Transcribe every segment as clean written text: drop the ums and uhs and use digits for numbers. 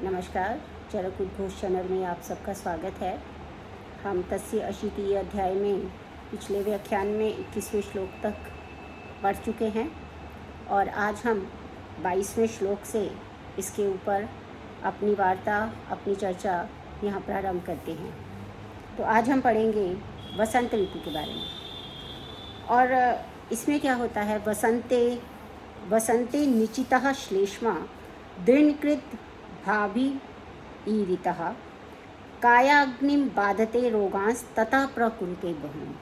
नमस्कार। चरक उद्घोष चैनल में आप सबका स्वागत है। हम तस्य अशीति अध्याय में पिछले व्याख्यान में 21वें श्लोक तक पढ़ चुके हैं और आज हम 22वें श्लोक से इसके ऊपर अपनी वार्ता, अपनी चर्चा यहाँ प्रारंभ करते हैं। तो आज हम पढ़ेंगे वसंत ऋतु के बारे में। और इसमें क्या होता है, वसंते निचितः श्लेष्मा दृढ़कृत भाभी ईरितः कायाग्निम बाधते रोगांस तथा प्रकृते बहु।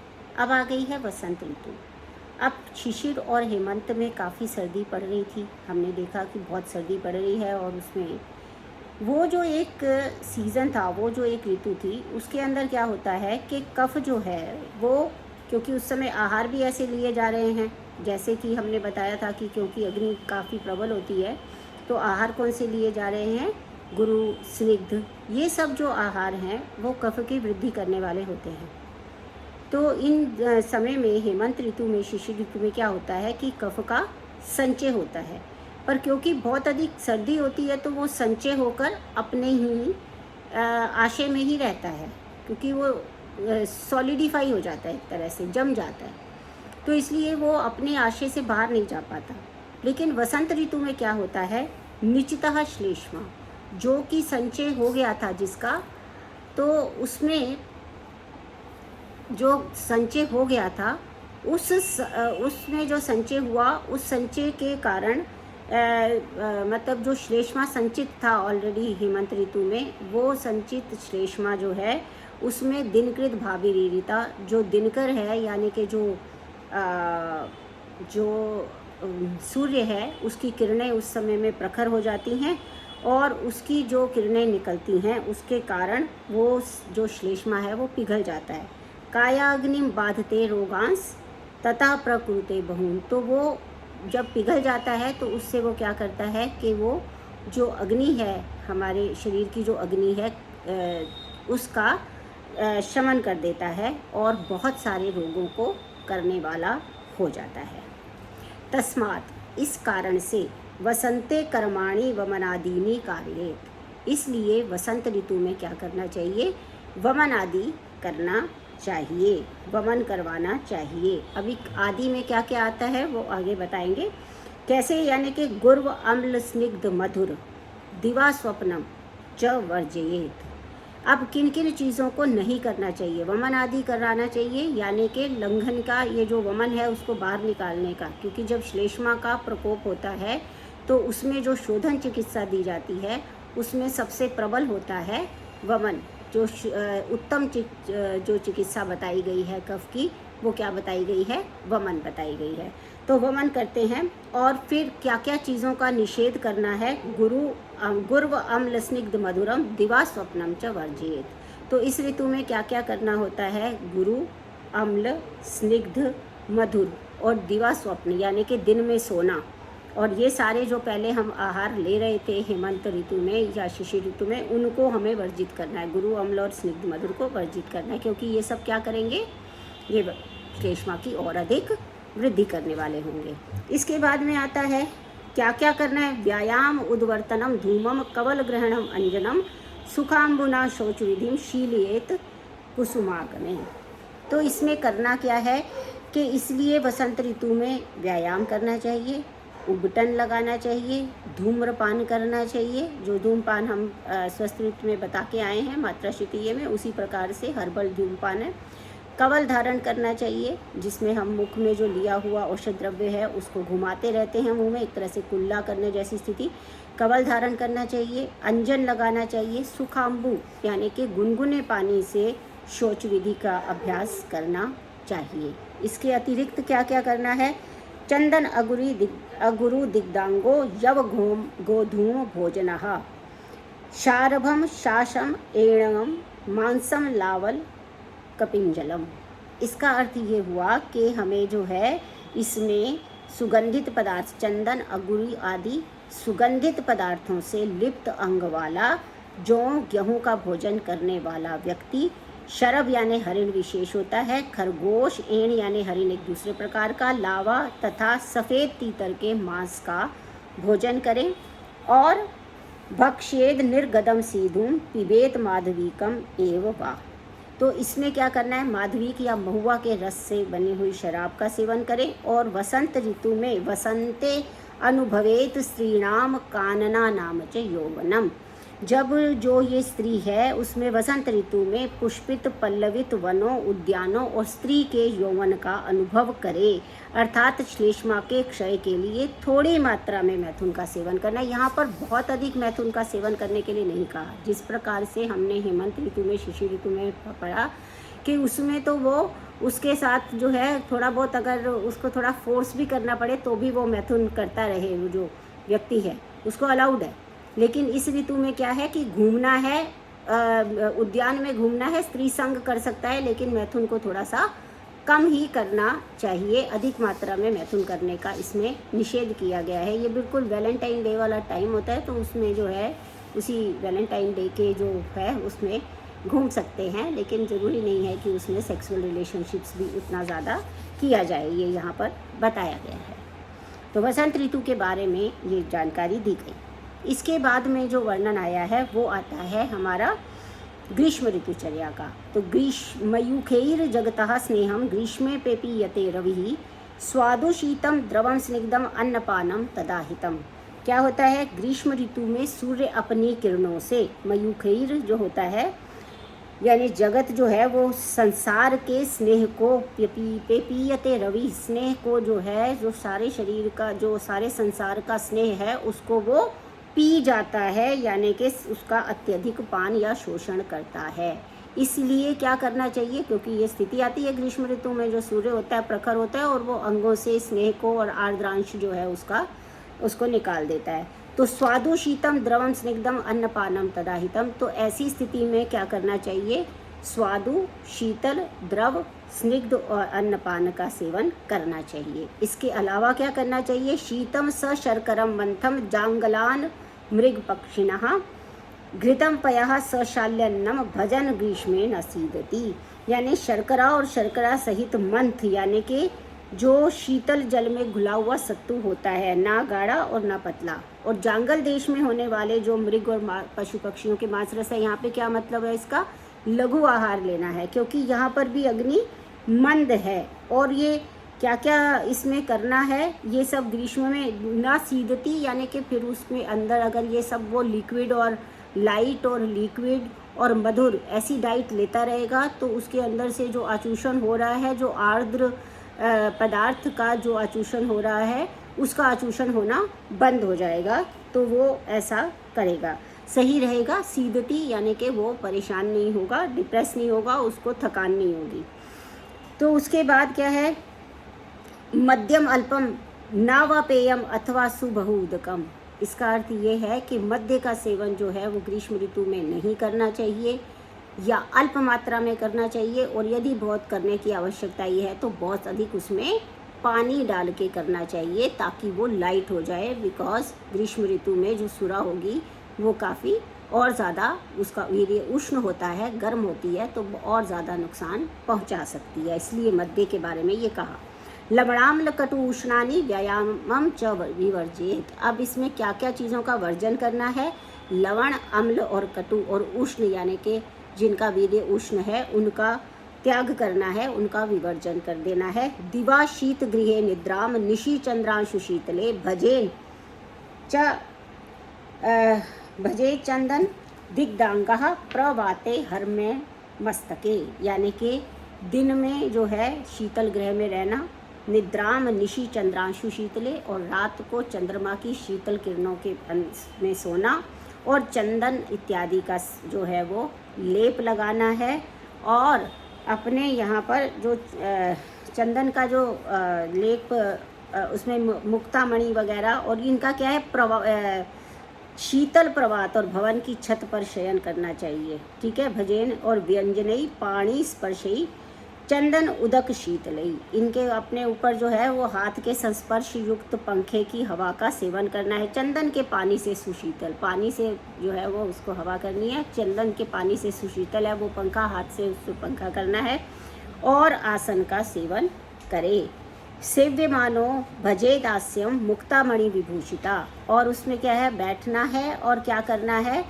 अब आ गई है वसंत ऋतु। अब शिशिर और हेमंत में काफ़ी सर्दी पड़ रही थी। हमने देखा कि बहुत सर्दी पड़ रही है और उसमें वो जो एक सीज़न था, वो जो एक ऋतु थी, उसके अंदर क्या होता है कि कफ जो है वो, क्योंकि उस समय आहार भी ऐसे लिए जा रहे हैं जैसे कि हमने बताया था कि क्योंकि अग्नि काफ़ी प्रबल होती है तो आहार कौन से लिए जा रहे हैं, गुरु, स्निग्ध, ये सब जो आहार हैं वो कफ की वृद्धि करने वाले होते हैं। तो इन समय में हेमंत ऋतु में, शिशिर ऋतु में क्या होता है कि कफ का संचय होता है, पर क्योंकि बहुत अधिक सर्दी होती है तो वो संचय होकर अपने ही आशय में ही रहता है, क्योंकि वो सॉलिडिफाई हो जाता है, एक तरह से जम जाता है, तो इसलिए वो अपने आशय से बाहर नहीं जा पाता। लेकिन वसंत ऋतु में क्या होता है, निचितः श्लेष्मा, जो कि संचय हो गया था जिसका, तो उसमें जो संचय हो गया था उसमें जो संचय हुआ, उस संचय के कारण मतलब जो श्लेष्मा संचित था ऑलरेडी हेमंत ऋतु में, वो संचित श्लेष्मा जो है उसमें दिनकृत भाभीरीरिता, जो दिनकर है यानी कि जो सूर्य है उसकी किरणें उस समय में प्रखर हो जाती हैं और उसकी जो किरणें निकलती हैं उसके कारण वो जो श्लेष्मा है वो पिघल जाता है। कायाग्निम बाधते रोगांस तथा प्रकृते बहुन, तो वो जब पिघल जाता है तो उससे वो क्या करता है कि वो जो अग्नि है, हमारे शरीर की जो अग्नि है, उसका शमन कर देता है और बहुत सारे रोगों को करने वाला हो जाता है। तस्मात्, इस कारण से, वसंते कर्माणि वमनादीनि कार्येत, इसलिए वसंत ऋतु में क्या करना चाहिए, वमन आदि करना चाहिए, वमन करवाना चाहिए। अभी आदि में क्या क्या आता है वो आगे बताएंगे कैसे, यानी कि गुर्व अम्ल स्निग्ध मधुर दिवा स्वप्नम च वर्जयेत। अब किन किन चीज़ों को नहीं करना चाहिए, वमन आदि कराना चाहिए, यानी कि लंघन का, ये जो वमन है उसको बाहर निकालने का, क्योंकि जब श्लेष्मा का प्रकोप होता है तो उसमें जो शोधन चिकित्सा दी जाती है उसमें सबसे प्रबल होता है वमन। जो उत्तम जो चिकित्सा बताई गई है कफ की, वो क्या बताई गई है, वमन बताई गई है। तो वमन करते हैं और फिर क्या क्या चीज़ों का निषेध करना है, गुर्व अम्ल स्निग्ध मधुरम दिवा स्वप्नम च वर्जयेत। तो इस ऋतु में क्या क्या करना होता है, गुरु, अम्ल, स्निग्ध, मधुर और दिवा स्वप्न यानी कि दिन में सोना, और ये सारे जो पहले हम आहार ले रहे थे हेमंत ऋतु में या शिशिर ऋतु में, उनको हमें वर्जित करना है, गुरु, अम्ल और स्निग्ध मधुर को वर्जित करना है, क्योंकि ये सब क्या करेंगे, ये श्लेष्मा की और अधिक वृद्धि करने वाले होंगे। इसके बाद में आता है क्या क्या करना है, व्यायाम उद्वर्तनम धूमम कवल ग्रहणम अंजनम सुखाम्बुना शौच विधिम शीलियेत कुसुमागमे। तो इसमें करना क्या है कि इसलिए वसंत ऋतु में व्यायाम करना चाहिए, उबटन लगाना चाहिए, धूम्रपान करना चाहिए, जो धूमपान हम स्वस्थ ऋतु में बता के आए हैं मात्रा शितीय में, उसी प्रकार से हर्बल धूमपान है। कवल धारण करना चाहिए, जिसमें हम मुख में जो लिया हुआ औषध द्रव्य है उसको घुमाते रहते हैं मुंह में, एक तरह से कुल्ला करने जैसी स्थिति, कवल धारण करना चाहिए। अंजन लगाना चाहिए, सुखाम्बु यानी कि गुनगुने पानी से शौच विधि का अभ्यास करना चाहिए। इसके अतिरिक्त क्या क्या करना है, चंदन अगुरु दिग्दांगो यव गोधूम भोजनः शारभम शासम एणम मांसम लावल कपिंजलम। इसका अर्थ ये हुआ कि हमें जो है इसमें सुगंधित पदार्थ, चंदन, अगुरी आदि सुगंधित पदार्थों से लिप्त अंग वाला, जौ गेहूँ का भोजन करने वाला व्यक्ति, शरभ यानी हरिण विशेष होता है, खरगोश, एण यानी हरिण एक दूसरे प्रकार का, लावा तथा सफ़ेद तीतर के मांस का भोजन करें और भक्ष्येद निर्गदम सीधुम पिबेत माधविकम एव वा। तो इसमें क्या करना है, माधविक या महुआ के रस से बनी हुई शराब का सेवन करें। और वसंत ऋतु में वसंते अनुभवेत स्त्रीणाम कानना नाम च यौवनम। जब जो ये स्त्री है उसमें वसंत ऋतु में पुष्पित पल्लवित वनों उद्यानों और स्त्री के यौवन का अनुभव करे, अर्थात श्लेष्मा के क्षय के लिए थोड़ी मात्रा में मैथुन का सेवन करना। यहाँ पर बहुत अधिक मैथुन का सेवन करने के लिए नहीं कहा, जिस प्रकार से हमने हेमंत ऋतु में शिशिर ऋतु में पढ़ा कि उसमें तो वो उसके साथ जो है थोड़ा बहुत अगर उसको थोड़ा फोर्स भी करना पड़े तो भी वो मैथुन करता रहे, वो जो व्यक्ति है उसको अलाउड है। लेकिन इस ऋतु में क्या है कि घूमना है, उद्यान में घूमना है, स्त्री संग कर सकता है, लेकिन मैथुन को थोड़ा सा कम ही करना चाहिए। अधिक मात्रा में मैथुन करने का इसमें निषेध किया गया है। ये बिल्कुल वैलेंटाइन डे वाला टाइम होता है, तो उसमें जो है उसी वैलेंटाइन डे के जो है उसमें घूम सकते हैं, लेकिन ज़रूरी नहीं है कि उसमें सेक्सुअल रिलेशनशिप्स भी उतना ज़्यादा किया जाए, ये यहाँ पर बताया गया है। तो वसंत ऋतु के बारे में ये जानकारी दी गई। इसके बाद में जो वर्णन आया है वो आता है हमारा ग्रीष्म ऋतुचर्या का। तो ग्रीष्मयुखैर जगतः स्नेहम ग्रीष्मे पेपीयते रविः स्वादु शीतम द्रवम स्निग्धम अन्नपानम तदाहितम। क्या होता है, ग्रीष्म ऋतु में सूर्य अपनी किरणों से, मयूखैर जो होता है यानी जगत जो है वो संसार के स्नेह को पेपीयते रवि, स्नेह को जो है जो सारे शरीर का जो सारे संसार का स्नेह है उसको वो पी जाता है, यानी कि उसका अत्यधिक पान या शोषण करता है। इसलिए क्या करना चाहिए, क्योंकि ये स्थिति आती है ग्रीष्म ऋतु में, जो सूर्य होता है प्रखर होता है और वो अंगों से स्नेह को और आर्द्रांश जो है उसको निकाल देता है। तो स्वादु शीतम द्रवम स्निग्धम अन्नपानम तदाहितम। तो ऐसी स्थिति में क्या करना चाहिए, स्वादु शीतल द्रव स्निग्ध और अन्नपान का सेवन करना चाहिए। इसके अलावा क्या करना चाहिए, शीतम स शर्करम मंथम जांगलान मृग पक्षिणः घृतम पयः स शाल्यन्नम भजन ग्रीष्मे न सीदति। यानी शर्करा और शर्करा सहित मंथ यानी कि जो शीतल जल में घुला हुआ सत्तू होता है, ना गाढ़ा और ना पतला, और जांगल देश में होने वाले जो मृग और पशु पक्षियों के मांस रस है, यहाँ पे क्या मतलब है इसका, लघु आहार लेना है, क्योंकि यहाँ पर भी अग्नि मंद है। और ये क्या क्या इसमें करना है, ये सब ग्रीष्म में ना सीदती, यानी कि फिर उसमें अंदर अगर ये सब वो लिक्विड और लाइट और लिक्विड और मधुर ऐसी डाइट लेता रहेगा तो उसके अंदर से जो आचूषण हो रहा है, जो आर्द्र पदार्थ का जो आचूषण हो रहा है उसका आचूषण होना बंद हो जाएगा, तो वो ऐसा करेगा, सही रहेगा। सीदती यानी कि वो परेशान नहीं होगा, डिप्रेस नहीं होगा, उसको थकान नहीं होगी। तो उसके बाद क्या है, मध्यम अल्पम ना व पेयम अथवा सुबहु उदकम। इसका अर्थ ये है कि मध्य का सेवन जो है वो ग्रीष्म ऋतु में नहीं करना चाहिए या अल्प मात्रा में करना चाहिए, और यदि बहुत करने की आवश्यकता ये है तो बहुत अधिक उसमें पानी डाल के करना चाहिए ताकि वो लाइट हो जाए। बिकॉज ग्रीष्म ऋतु में जो सुरा होगी वो काफ़ी और ज़्यादा उसका वीर्य उष्ण होता है, गर्म होती है, तो और ज़्यादा नुकसान पहुंचा सकती है, इसलिए मध्य के बारे में ये कहा। लवणाम्ल कटु उष्णानी व्यायामम च विवर्जित। अब इसमें क्या क्या चीज़ों का वर्जन करना है, लवण, अम्ल और कटु और उष्ण यानी कि जिनका वीर्य उष्ण है उनका त्याग करना है, उनका विवर्जन कर देना है। दिवा शीत गृहे निद्राम निशि चंद्रांशु शीतले भजेन च भजे चंदन दिग्दांगः प्रवाते हर में मस्तके। यानी कि दिन में जो है शीतल ग्रह में रहना, निद्राम निशि चंद्रांशु शीतले, और रात को चंद्रमा की शीतल किरणों के में सोना, और चंदन इत्यादि का जो है वो लेप लगाना है। और अपने यहाँ पर जो चंदन का जो लेप उसमें मुक्तामणि वगैरह, और इनका क्या है, शीतल प्रभात और भवन की छत पर शयन करना चाहिए, ठीक है। भजन और व्यंजनई पाणी स्पर्शई चंदन उदक शीतलई, इनके अपने ऊपर जो है वो हाथ के संस्पर्श युक्त पंखे की हवा का सेवन करना है। चंदन के पानी से सुशीतल, पानी से जो है वो उसको हवा करनी है, चंदन के पानी से सुशीतल है वो पंखा, हाथ से उसको पंखा करना है। और आसन का सेवन करे, सेव्यमानो भजे दास्यम मुक्तामणि विभूषिता। और उसमें क्या है, बैठना है और क्या करना है,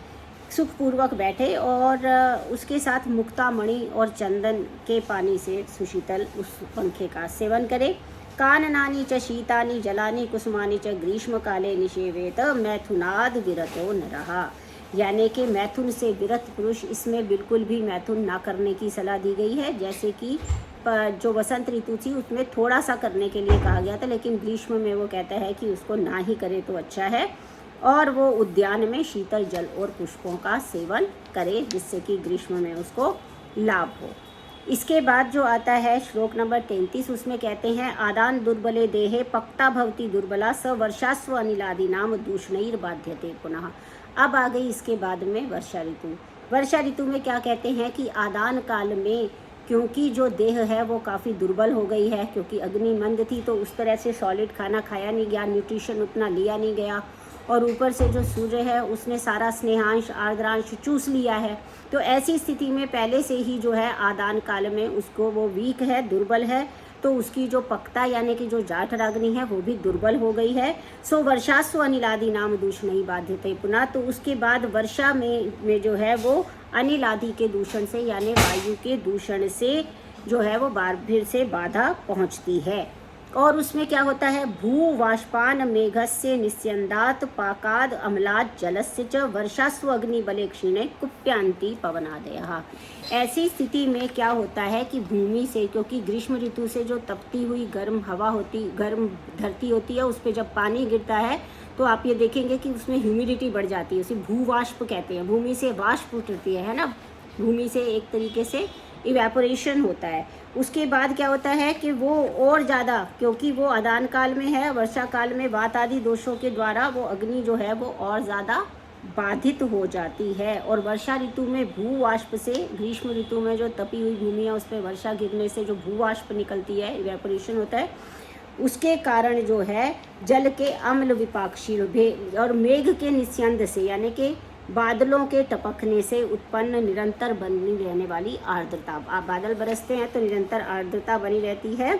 सुखपूर्वक बैठे और उसके साथ मुक्तामणि और चंदन के पानी से सुशीतल उस पंखे का सेवन करे। काननानि च शीतानि जलानि कुसुमानि च ग्रीष्म काले निषेवेत मैथुनाद विरतो नरः। यानी कि मैथुन से विरत पुरुष, इसमें बिल्कुल भी मैथुन ना करने की सलाह दी गई है। जैसे कि जो वसंत ऋतु थी उसमें थोड़ा सा करने के लिए कहा गया था, लेकिन ग्रीष्म में वो कहता है कि उसको ना ही करे तो अच्छा है। और वो उद्यान में शीतल जल और पुष्पों का सेवन करे, जिससे कि ग्रीष्म में उसको लाभ हो। इसके बाद जो आता है श्लोक नंबर 33, उसमें कहते हैं आदान दुर्बले देहे पक्ता भवती दुर्बला स वर्षास्व अनिलादि नाम दूषणैर बाध्यते पुनः। अब आ गई इसके बाद में वर्षा ऋतु। वर्षा ऋतु में क्या कहते हैं कि आदान काल में, क्योंकि जो देह है वो काफ़ी दुर्बल हो गई है, क्योंकि अग्नि मंद थी तो उस तरह से सॉलिड खाना खाया नहीं गया, न्यूट्रिशन उतना लिया नहीं गया, और ऊपर से जो सूर्य है उसने सारा स्नेहांश आर्द्रांश चूस लिया है। तो ऐसी स्थिति में पहले से ही जो है आदान काल में उसको वो वीक है, दुर्बल है, तो उसकी जो पक्ता यानी कि जो जाठ रागनी है वो भी दुर्बल हो गई है। सो वर्षास्व अनिलादि नाम दूषण बाध्यते पुनः। तो उसके बाद वर्षा में जो है वो अनिलादि के दूषण से यानी वायु के दूषण से जो है वो बार फिर से बाधा पहुंचती है। और उसमें क्या होता है, भू वाष्पान मेघस्य निस्यंदात पाकाद अम्लाद जलस्य च वर्षास्व अग्निबले क्षीणे कुप्यांति पवनादयः। ऐसी स्थिति में क्या होता है कि भूमि से, क्योंकि ग्रीष्म ऋतु से जो तपती हुई गर्म हवा होती, गर्म धरती होती है, उस पर जब पानी गिरता है तो आप ये देखेंगे कि उसमें ह्यूमिडिटी बढ़ जाती है, उसे भूवाष्प कहते हैं। भूमि से वाष्प उठती है ना, भूमि से एक तरीके से इवेपोरेशन होता है। उसके बाद क्या होता है कि वो और ज़्यादा, क्योंकि वो आदान काल में है, वर्षा काल में वात आदि दोषों के द्वारा वो अग्नि जो है वो और ज़्यादा बाधित हो जाती है। और वर्षा ऋतु में भूवाष्प से, ग्रीष्म ऋतु में जो तपी हुई भूमि है उस पर वर्षा गिरने से जो भूवाष्प निकलती है, इवेपोरेशन होता है, उसके कारण जो है जल के अम्ल विपाकशील और मेघ के निस्यंद से यानी कि बादलों के टपकने से उत्पन्न निरंतर बनी रहने वाली आर्द्रता, आप बादल बरसते हैं तो निरंतर आर्द्रता बनी रहती है।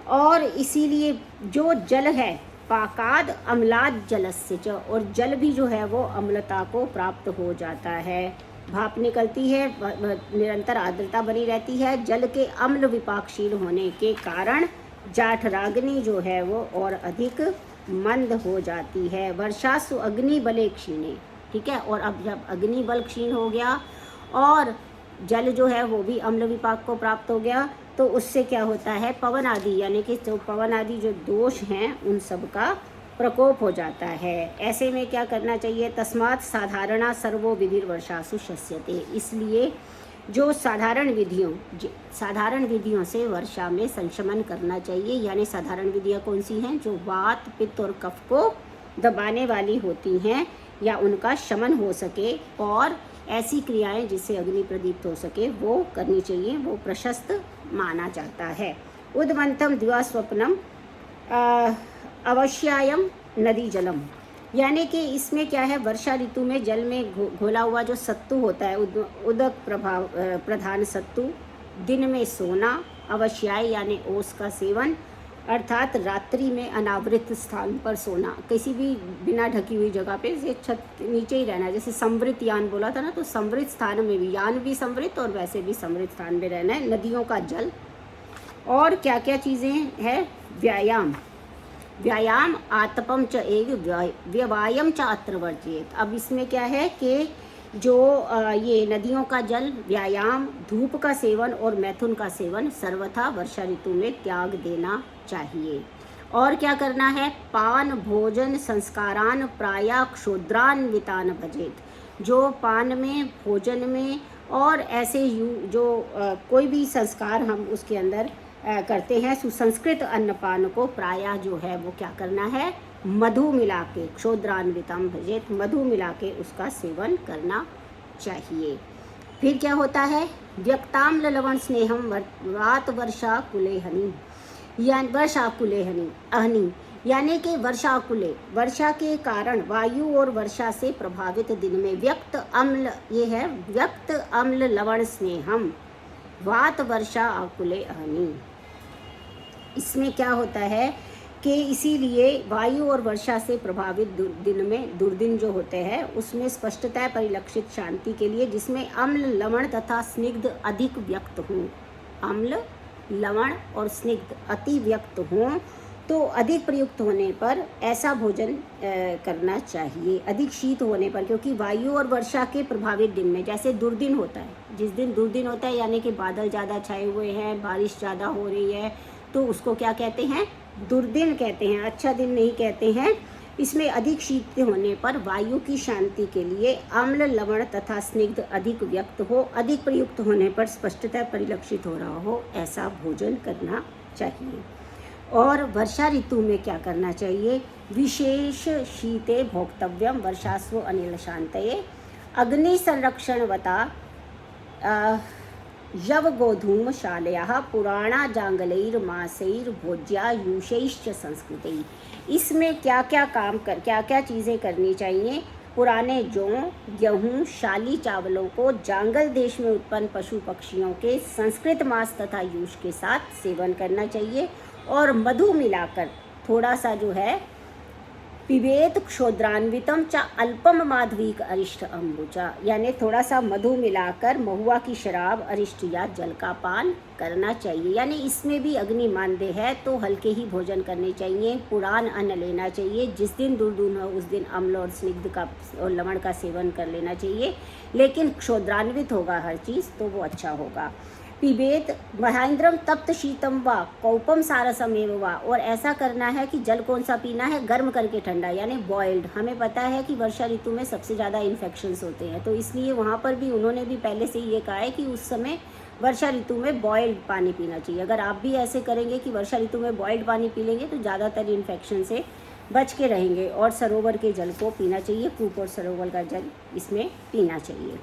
और इसीलिए जो जल है पाकाद अम्लाद जलस्य च, और जल भी जो है वो अम्लता को प्राप्त हो जाता है, भाप निकलती है, निरंतर आर्द्रता बनी रहती है। जल के अम्ल विपाकशील होने के कारण जाठ रागनी जो है वो और अधिक मंद हो जाती है। वर्षासु अग्नि बले क्षीणे, ठीक है। और अब जब अग्नि बल क्षीण हो गया और जल जो है वो भी अम्ल विपाक को प्राप्त हो गया, तो उससे क्या होता है, पवन आदि यानी कि जो पवन आदि जो दोष हैं उन सब का प्रकोप हो जाता है। ऐसे में क्या करना चाहिए, तस्मात् साधारणा सर्वो विधिर्वर्षासु शस्यते। इसलिए जो साधारण विधियों से वर्षा में संशमन करना चाहिए। यानी साधारण विधियाँ कौन सी हैं, जो वात पित्त और कफ को दबाने वाली होती हैं या उनका शमन हो सके, और ऐसी क्रियाएं जिससे अग्नि प्रदीप्त हो सके वो करनी चाहिए, वो प्रशस्त माना जाता है। उद्वंतम द्वा स्वप्नम अवश्यायम नदी जलम, यानी कि इसमें क्या है, वर्षा ऋतु में जल में घोला हुआ जो सत्तु होता है, उदक प्रधान सत्तु, दिन में सोना, अवश्याय यानी ओस का सेवन, अर्थात रात्रि में अनावृत स्थान पर सोना, किसी भी बिना ढकी हुई जगह पे, जैसे छत नीचे ही रहना है। जैसे समृत यान बोला था ना, तो समृत स्थान में भी, यान भी समृत और वैसे भी समृत स्थान में रहना है। नदियों का जल, और क्या क्या चीज़ें हैं, व्यायाम आतपम च एक व्यवायम च अत्र वर्जित। अब इसमें क्या है कि जो ये नदियों का जल, व्यायाम, धूप का सेवन और मैथुन का सेवन सर्वथा वर्षा ऋतु में त्याग देना चाहिए। और क्या करना है, पान भोजन संस्कारान प्रायः क्षुद्रान्वितान भजेत। जो पान में, भोजन में और ऐसे जो कोई भी संस्कार हम उसके अंदर करते हैं, सुसंस्कृत अन्नपान को प्रायः जो है वो क्या करना है, मधु मिला के, क्षोद्रान्वितम भजेत, मधु मिला के उसका सेवन करना चाहिए। फिर क्या होता है, व्यक्ताम्ल लवण स्नेहम वात वर्षा कुले हनि, या वर्षा कुले अहनि, यानी कि वर्षा कुले, वर्षा के कारण वायु और वर्षा से प्रभावित दिन में व्यक्त अम्ल, ये है व्यक्त अम्ल लवण स्नेहम वात वर्षा आकुले अहनि। इसमें क्या होता है कि इसीलिए वायु और वर्षा से प्रभावित दिन में दुर्दिन जो होते हैं उसमें स्पष्टतः परिलक्षित शांति के लिए, जिसमें अम्ल, लवण तथा स्निग्ध अधिक व्यक्त हों, अम्ल, लवण और स्निग्ध अति व्यक्त हों, तो अधिक प्रयुक्त होने पर ऐसा भोजन करना चाहिए। अधिक शीत होने पर, क्योंकि वायु और वर्षा के प्रभावित दिन में, जैसे दुर्दिन होता है, जिस दिन दुर्दिन होता है यानी कि बादल ज़्यादा छाए हुए हैं, बारिश ज़्यादा हो रही है, तो उसको क्या कहते हैं? दुर्दिन कहते हैं, अच्छा दिन नहीं कहते हैं। इसमें अधिक शीत होने पर वायु की शांति के लिए अम्ल, लवण तथा स्निग्ध अधिक व्यक्त हो, अधिक प्रयुक्त होने पर स्पष्टतः परिलक्षित हो रहा हो, ऐसा भोजन करना चाहिए। और वर्षा ऋतु में क्या करना चाहिए? विशेष शीते भोक्तव्यम वर्षास्व अनिल शांतये अग्नि संरक्षणवता यव गोधूम शालया पुराणा जांगलैर्मासैर्भोज्यायुषैश्च संस्कृतैः। इसमें क्या क्या चीज़ें करनी चाहिए? पुराने जौ, गेहूँ, शाली चावलों को जांगल देश में उत्पन्न पशु पक्षियों के संस्कृत मास तथा यूष के साथ सेवन करना चाहिए, और मधु मिलाकर थोड़ा सा जो है पिबेत क्षोद्रान्वितम च अल्पम माधवीक अरिष्ट अम्बुचा, यानी थोड़ा सा मधु मिलाकर महुआ की शराब, अरिष्ट या जल का पान करना चाहिए। यानी इसमें भी अग्नि मानदेय है तो हल्के ही भोजन करने चाहिए। पुरान अन्न लेना चाहिए, जिस दिन दुर्दुन हो उस दिन अम्ल और स्निग्ध का और लवण का सेवन कर लेना चाहिए, लेकिन क्षोद्रान्वित होगा हर चीज़ तो वो अच्छा होगा। पिबेत महेंद्रम तप्त शीतम व कौपम सारसमेव व, और ऐसा करना है कि जल कौन सा पीना है? गर्म करके ठंडा, यानी बॉइल्ड। हमें पता है कि वर्षा ऋतु में सबसे ज़्यादा इन्फेक्शंस होते हैं, तो इसलिए वहाँ पर भी उन्होंने भी पहले से ये कहा है कि उस समय वर्षा ऋतु में बॉइल्ड पानी पीना चाहिए। अगर आप भी ऐसे करेंगे कि वर्षा ऋतु में बॉइल्ड पानी पी लेंगे तो ज़्यादातर इन्फेक्शन से बच के रहेंगे। और सरोवर के जल को पीना चाहिए, कूप और सरोवर का जल इसमें पीना चाहिए।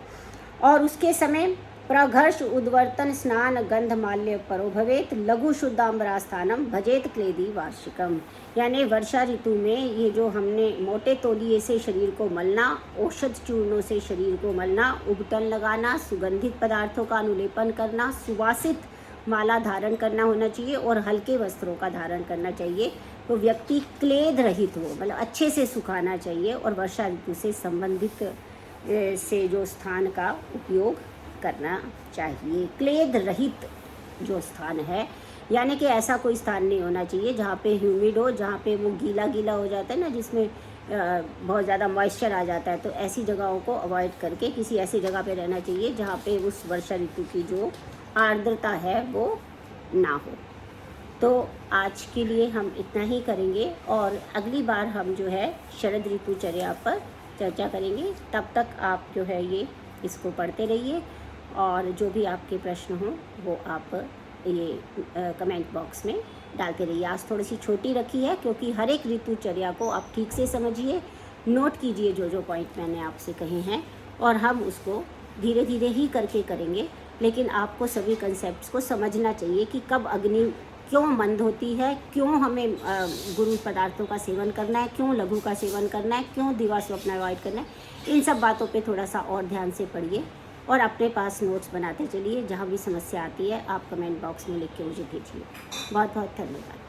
और उसके समय प्रघर्ष उद्वर्तन स्नान गंधमाल्य परो भवेत लघु शुद्धांबरास्थानम भजेत क्लेदी वार्षिकम, यानी वर्षा ऋतु में ये जो हमने मोटे तौलिए से शरीर को मलना, औषध चूर्णों से शरीर को मलना, उबटन लगाना, सुगंधित पदार्थों का अनुलेपन करना, सुवासित माला धारण करना होना चाहिए और हल्के वस्त्रों का धारण करना चाहिए। तो व्यक्ति क्लेद रहित हो, मतलब अच्छे से सुखाना चाहिए, और वर्षा ऋतु से संबंधित से जो स्थान का उपयोग करना चाहिए। क्लेद रहित जो स्थान है, यानी कि ऐसा कोई स्थान नहीं होना चाहिए जहाँ पे ह्यूमिड हो, जहाँ पे वो गीला गीला हो जाता है ना, जिसमें बहुत ज़्यादा मॉइस्चर आ जाता है, तो ऐसी जगहों को अवॉइड करके किसी ऐसी जगह पे रहना चाहिए जहाँ पे उस वर्षा ऋतु की जो आर्द्रता है वो ना हो। तो आज के लिए हम इतना ही करेंगे, और अगली बार हम जो है शरद ऋतुचर्या पर चर्चा करेंगे। तब तक आप जो है ये इसको पढ़ते रहिए, और जो भी आपके प्रश्न हों वो आप ये कमेंट बॉक्स में डालते रहिए। आज थोड़ी सी छोटी रखी है क्योंकि हर एक ऋतुचर्या को आप ठीक से समझिए, नोट कीजिए जो जो पॉइंट मैंने आपसे कहे हैं, और हम उसको धीरे धीरे ही करके करेंगे। लेकिन आपको सभी कंसेप्ट्स को समझना चाहिए कि कब अग्नि क्यों मंद होती है, क्यों हमें गुरु पदार्थों का सेवन करना है, क्यों लघु का सेवन करना है, क्यों दिवा स्वप्न अवॉइड करना है। इन सब बातों पे थोड़ा सा और ध्यान से पढ़िए और अपने पास नोट्स बनाते चलिए। जहाँ भी समस्या आती है आप कमेंट बॉक्स में लिख के मुझे भेजिए। बहुत बहुत धन्यवाद।